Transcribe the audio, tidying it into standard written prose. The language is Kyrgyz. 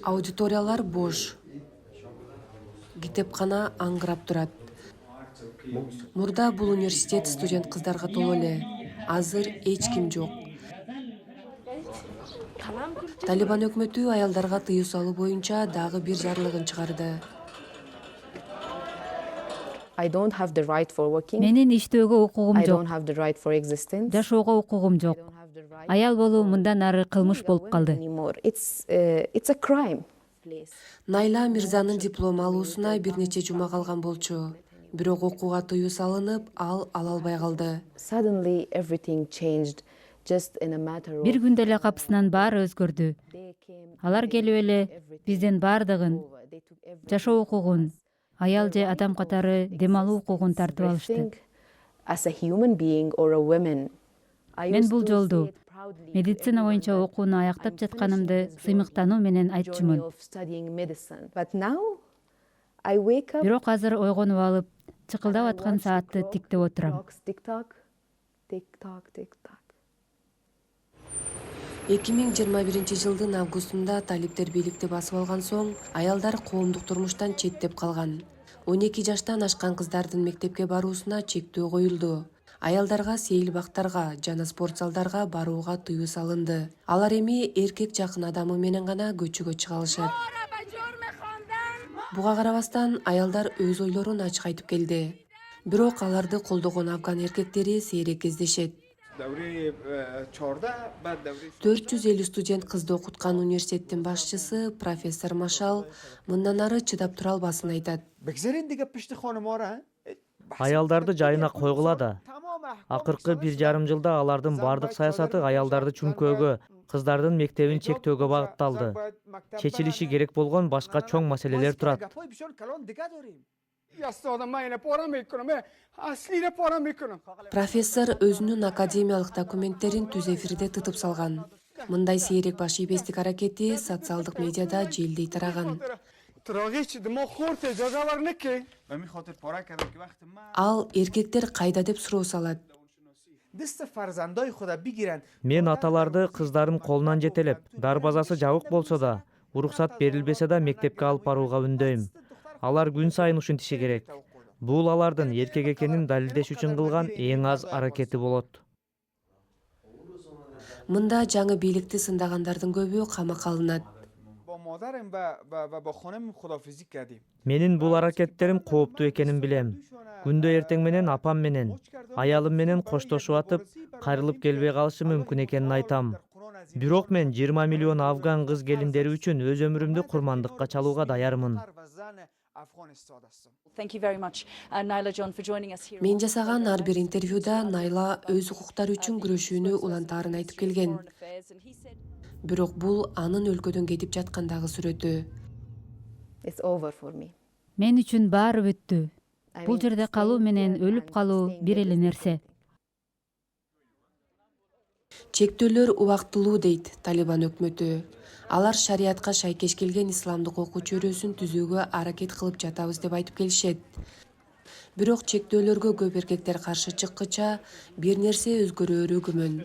Аудиториялар бош. Китепкана аңгырап турат. Мурда бул университет студент кыздарга толо эле. Азыр эч ким жок. Талибан өкмөтү аялдарга тыюу салуу боюнча дагы бир жарлыгын чыгарды. Менин иштөөгө укугум I жок. don't have the right for existence. Жашоого укугум жок. Аял болуу мындан ары кылмыш болуп калды. Anymore. It's a crime. Найла Мирзанын диплом алуусуна бир нече жума калган болчу. Бирок окууга тыюу салынып, ал ала албай калды. Suddenly everything changed just in a matter of. Бир күндө эле капысынан баары өзгөрдү. Алар келип эле бизден баардыгын, жашоо укугун, аял же адам катары дем алуу укугун тартып алышты. Think as a human being or a woman. I Мен used бул to жолду say it proudly медицина боюнча окууну аяктап жатканымды сыймыктануу менен joy айтчумун. of studying medicine. But now I wake up. Бирок азыр ойгонуп алып, чыкылдап аткан саатты тиктеп отурам. Tick tock, tick tock, tick tock. 2021-жылдын августунда талиптер бийликти басып алган соң, аялдар коомдук турмуштан четтеп калган. 12 жаштан ашкан кыздардын мектепке баруусуна чектөө коюлду. Аялдарга сейил бактарга жана спорт залдарга барууга тыюу салынды. Алар эми эркек жакын адамы менен гана көчөгө чыга алышат. Буга карабастан аялдар өз ойлорун ачык айтып келди. Бирок аларды колдогон афган эркектери сейрек кездешет. 450 студент кызды окуткан университеттин башчысы профессор Машал мындан ары чыдап тура албасын айтат. Аялдарды жайына койгула да. Акыркы 1,5 жылда алардын бардык саясаты аялдарды чүңкөөгө, кыздардын мектебин чектөөгө багытталды. Чечилиши керек болгон башка чоң маселелер турат. Профессор өзүнүн академиялык документтерин түз эфирде тытып салган. Мындай сейрек баш ийбестик аракети социалдык медиада желдей тараган. Ал эркектер кайда деп суроо салат. Мен аталарды кыздардын колунан жетелеп, дарбазасы жабык болсо да, уруксат берилбесе да мектепке алып барууга үндөйм. Алар күн сайын ушинтиши керек. Бул алардын эркек экенин далилдеш үчүн кылган эң аз аракети болот. Мында жаңы бийликти сындагандардын көбү камакка алынат. Менин бул аракеттерим кооптуу экенин билем. Күндө эртең менен апам менен, аялым менен коштошуп атып, кайрылып келбей калышы мүмкүн экенин айтам. Бирок мен 20 миллион афган кыз келиндери үчүн өз өмүрүмдү курмандыкка чалууга даярмын. Мен жасаган ар бир интервьюда Найла өз укуктары үчүн күрөшүүнү улантаарын айтып келген. Бирок бул анын өлкөдөн кетип жаткандагы сүрөтү. It's over for me. Мен үчүн баары бүттү. Бул жерде калуу менен өлүп калуу бир эле нерсе. Чектөөлөр убактылуу дейт Талибан өкмөтү. Алар шариатка шайкеш келген исламдык окуу чөйрөсүн түзүүгө аракет кылып жатабыз деп айтып келишет. Бирок чектөөлөргө көп эркектер каршы чыккыча бир нерсе өзгөрөөрү күмөн.